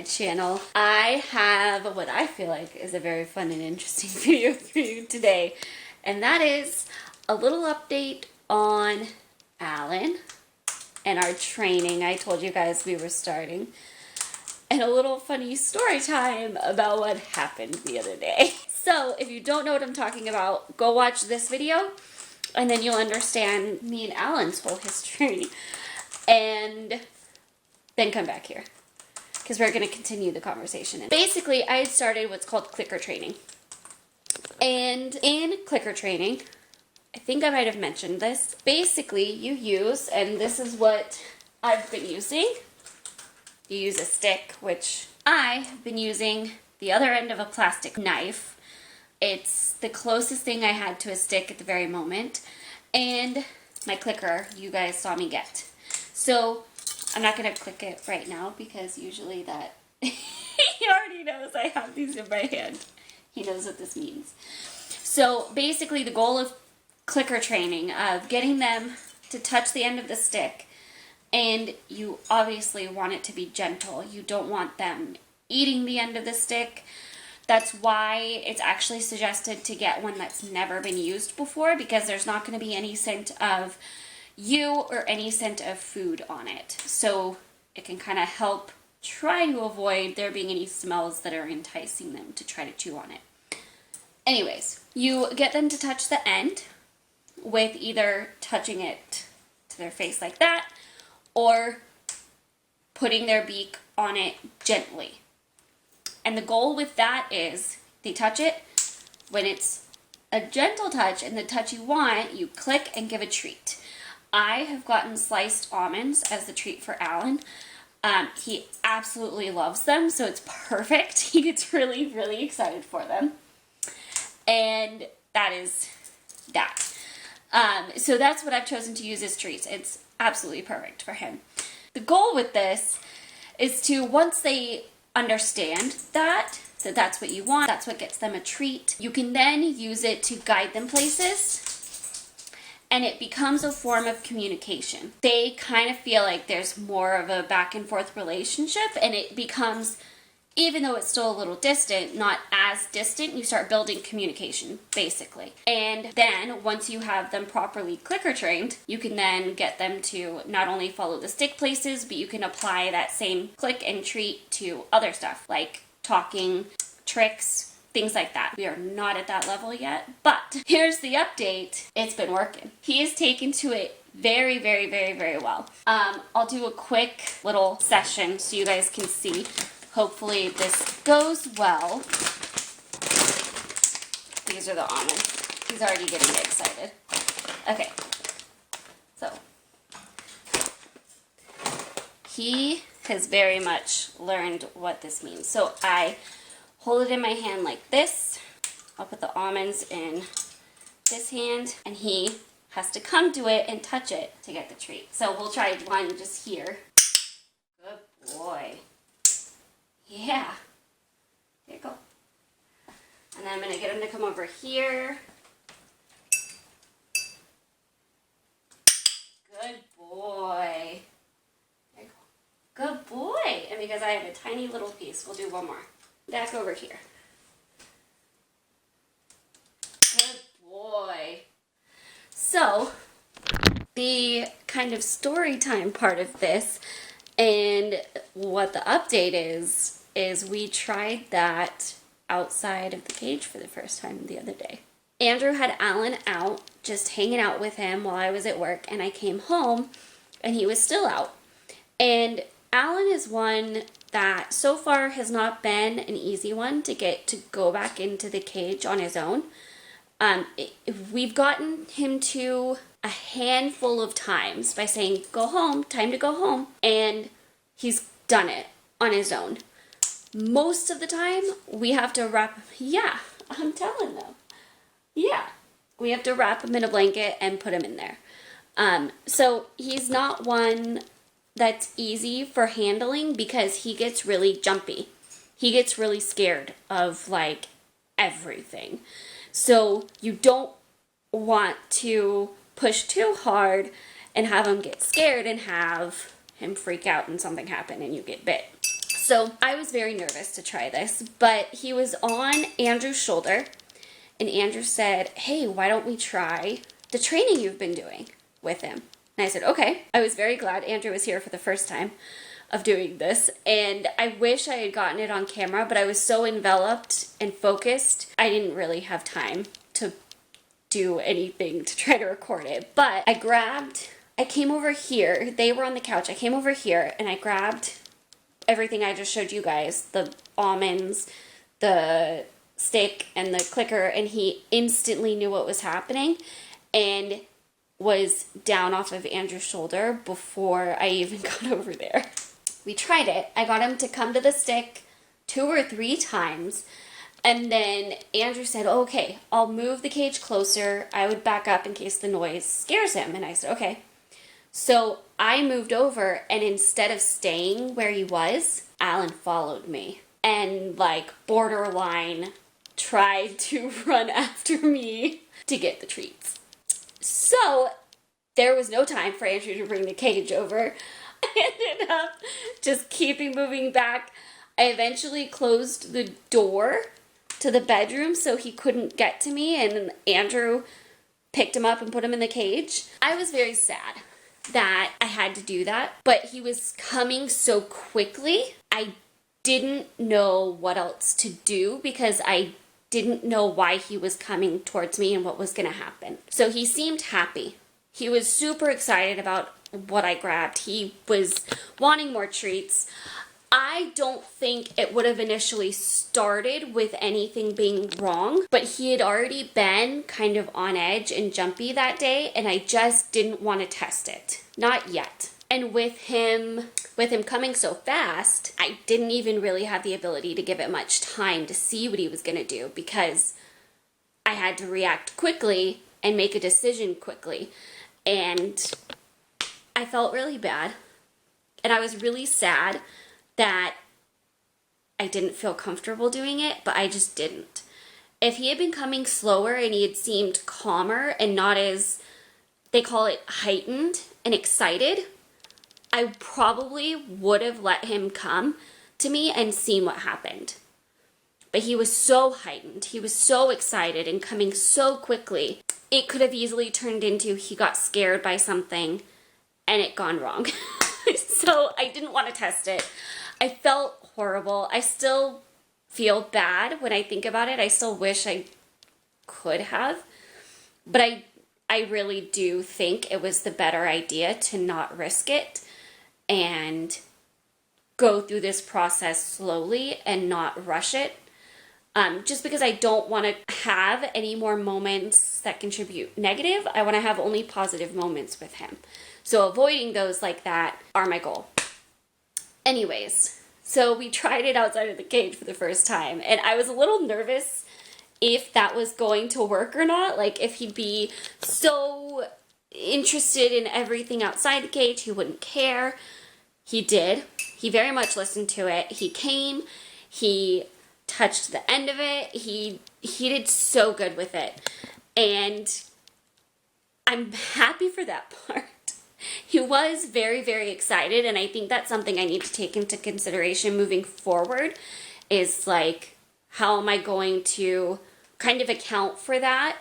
channel. I have what I feel like is a very fun and interesting video for you today, and that is a little update on Alan and our training. I told you guys we were starting, and a little funny story time about what happened the other day. So if you don't know what I'm talking about, go watch this video and then you'll understand me and Alan's whole history, and then come back here because we're going to continue the conversation. And basically, I had started what's called clicker training, and in clicker training, I think I might have mentioned this. Basically, you use, and this is what I've been using, you use a stick, which I have been using the other end of a plastic knife. It's the closest thing I had to a stick at the very moment, and my clicker you guys saw me get. So I'm not going to click it right now because usually that, he already knows I have these in my hand. He knows what this means. So basically the goal of clicker training, of getting them to touch the end of the stick, and you obviously want it to be gentle. You don't want them eating the end of the stick. That's why it's actually suggested to get one that's never been used before, because there's not going to be any scent of you or any scent of food on it. So it can kind of help try to avoid there being any smells that are enticing them to try to chew on it. Anyways, you get them to touch the end with either touching it to their face like that or putting their beak on it gently. And the goal with that is they touch it. When it's a gentle touch and the touch you want, you click and give a treat. I have gotten sliced almonds as the treat for Alan. He absolutely loves them, so it's perfect. He gets really, really excited for them. And that is that. So that's what I've chosen to use as treats. It's absolutely perfect for him. The goal with this is to, once they understand that that's what you want, that's what gets them a treat, you can then use it to guide them places, and it becomes a form of communication. They kind of feel like there's more of a back and forth relationship, and it becomes, even though it's still a little distant, not as distant, you start building communication, basically. And then, once you have them properly clicker trained, you can then get them to not only follow the stick places, but you can apply that same click and treat to other stuff, like talking, tricks, things like that. We are not at that level yet, but here's the update. It's been working. He has taken to it very, very, very, very well. I'll do a quick little session so you guys can see. Hopefully this goes well. These are the almonds. He's already getting excited. Okay. So, he has very much learned what this means. So I hold it in my hand like this. I'll put the almonds in this hand, and he has to come to it and touch it to get the treat. So we'll try one just here. Good boy. Yeah. There you go. And then I'm going to get him to come over here. Good boy. There you go. Good boy. And because I have a tiny little piece, we'll do one more. Back over here. Good boy. So, the kind of story time part of this, and what the update is we tried that outside of the cage for the first time the other day. Andrew had Alan out, just hanging out with him while I was at work, and I came home and he was still out. And Alan is one that so far has not been an easy one to get to go back into the cage on his own. We've gotten him to a handful of times by saying, go home, time to go home, and he's done it on his own. Most of the time, we have to wrap, yeah, I'm telling them. Yeah, we have to wrap him in a blanket and put him in there. So he's not one that's easy for handling because he gets really jumpy. He gets really scared of, like, everything. So you don't want to push too hard and have him get scared and have him freak out and something happen and you get bit. So I was very nervous to try this, but he was on Andrew's shoulder, and Andrew said, hey, why don't we try the training you've been doing with him? And I said, okay. I was very glad Andrew was here for the first time of doing this, and I wish I had gotten it on camera, but I was so enveloped and focused, I didn't really have time to do anything to try to record it. But I came over here, they were on the couch, I came over here and I grabbed everything I just showed you guys, the almonds, the stick, and the clicker, and he instantly knew what was happening and was down off of Andrew's shoulder before I even got over there. We tried it. I got him to come to the stick 2 or 3 times, and then Andrew said, okay, I'll move the cage closer. I would back up in case the noise scares him, and I said, okay. So I moved over, and instead of staying where he was, Alan followed me and like borderline tried to run after me to get the treats. So there was no time for Andrew to bring the cage over. I ended up just keeping moving back. I eventually closed the door to the bedroom so he couldn't get to me, and Andrew picked him up and put him in the cage. I was very sad that I had to do that, but he was coming so quickly. I didn't know what else to do because I didn't know why he was coming towards me and what was going to happen. So he seemed happy. He was super excited about what I grabbed. He was wanting more treats. I don't think it would have initially started with anything being wrong, but he had already been kind of on edge and jumpy that day, and I just didn't want to test it. Not yet. And with him coming so fast, I didn't even really have the ability to give it much time to see what he was going to do because I had to react quickly and make a decision quickly. And I felt really bad. And I was really sad that I didn't feel comfortable doing it, but I just didn't. If he had been coming slower and he had seemed calmer and not as, they call it, heightened and excited, I probably would have let him come to me and seen what happened. But he was so heightened, he was so excited and coming so quickly, it could have easily turned into he got scared by something and it gone wrong. So I didn't want to test it. I felt horrible. I still feel bad when I think about it. I still wish I could have. But I really do think it was the better idea to not risk it and go through this process slowly and not rush it. Just because I don't want to have any more moments that contribute negative. I want to have only positive moments with him. So avoiding those like that are my goal. Anyways, so we tried it outside of the cage for the first time, and I was a little nervous if that was going to work or not. Like if he'd be so interested in everything outside the cage, he wouldn't care. He did. He very much listened to it. He came, he touched the end of it. He did so good with it. And I'm happy for that part. He was very, very excited, and I think that's something I need to take into consideration moving forward is like, how am I going to kind of account for that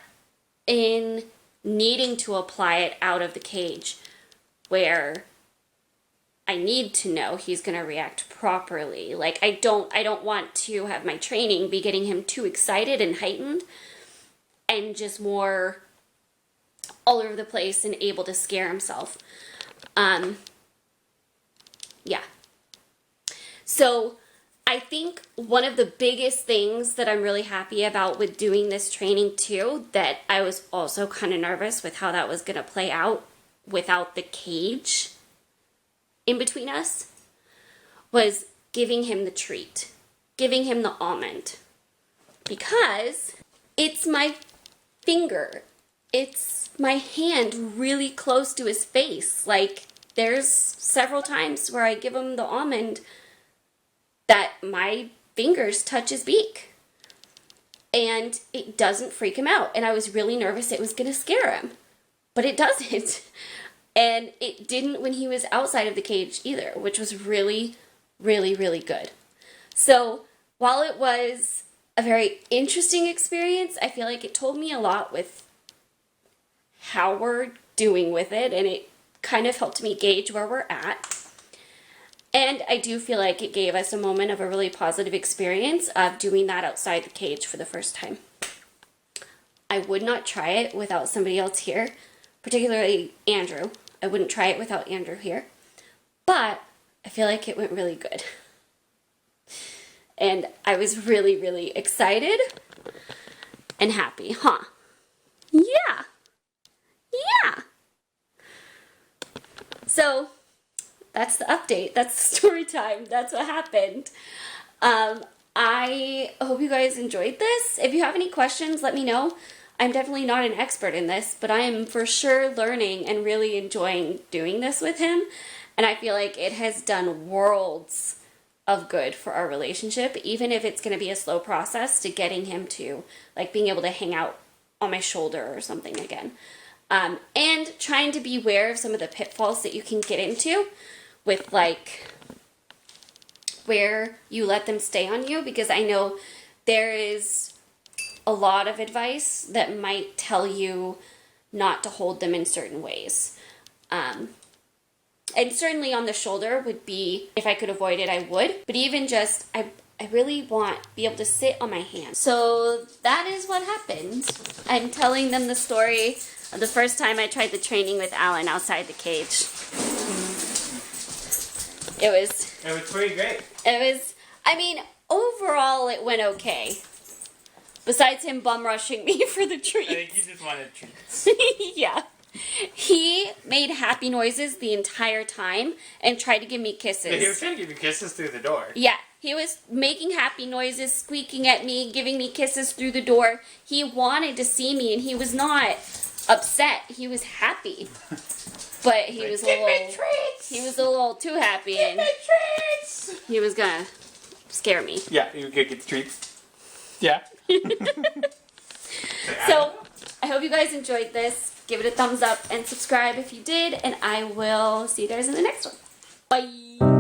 in needing to apply it out of the cage where I need to know he's going to react properly. Like I don't want to have my training be getting him too excited and heightened and just more all over the place and able to scare himself. Yeah. So I think one of the biggest things that I'm really happy about with doing this training too, that I was also kind of nervous with how that was going to play out without the cage in between us, was giving him the treat, giving him the almond, because it's my finger. It's my hand really close to his face. Like, there's several times where I give him the almond that my fingers touch his beak. And it doesn't freak him out. And I was really nervous it was going to scare him. But it doesn't. And it didn't when he was outside of the cage either, which was really, really, really good. So while it was a very interesting experience, I feel like it told me a lot with how we're doing with it, and it kind of helped me gauge where we're at. And I do feel like it gave us a moment of a really positive experience of doing that outside the cage for the first time. I would not try it without somebody else here, particularly Andrew. I wouldn't try it without Andrew here. But I feel like it went really good. And I was really, really excited and happy, huh? Yeah. Yeah. So that's the update. That's the story time. That's what happened. I hope you guys enjoyed this. If you have any questions, let me know. I'm definitely not an expert in this, but I am for sure learning and really enjoying doing this with him. And I feel like it has done worlds of good for our relationship, even if it's going to be a slow process to getting him to like being able to hang out on my shoulder or something again. And trying to be aware of some of the pitfalls that you can get into with like where you let them stay on you, because I know there is a lot of advice that might tell you not to hold them in certain ways. And certainly on the shoulder would be, if I could avoid it, I would. But even just, I really want to be able to sit on my hands. So that is what happened. I'm telling them the story of the first time I tried the training with Alan outside the cage. It was pretty great. I mean, overall it went okay. Besides him bum rushing me for the treats. I think he just wanted treats. Yeah. He made happy noises the entire time and tried to give me kisses. But he was trying to give you kisses through the door. Yeah. He was making happy noises, squeaking at me, giving me kisses through the door. He wanted to see me, and he was not upset. He was happy. But he was a little too happy. Give me treats! He was gonna scare me. Yeah, you could get the treats. Yeah. So, I hope you guys enjoyed this. Give it a thumbs up and subscribe if you did, and I will see you guys in the next one. Bye!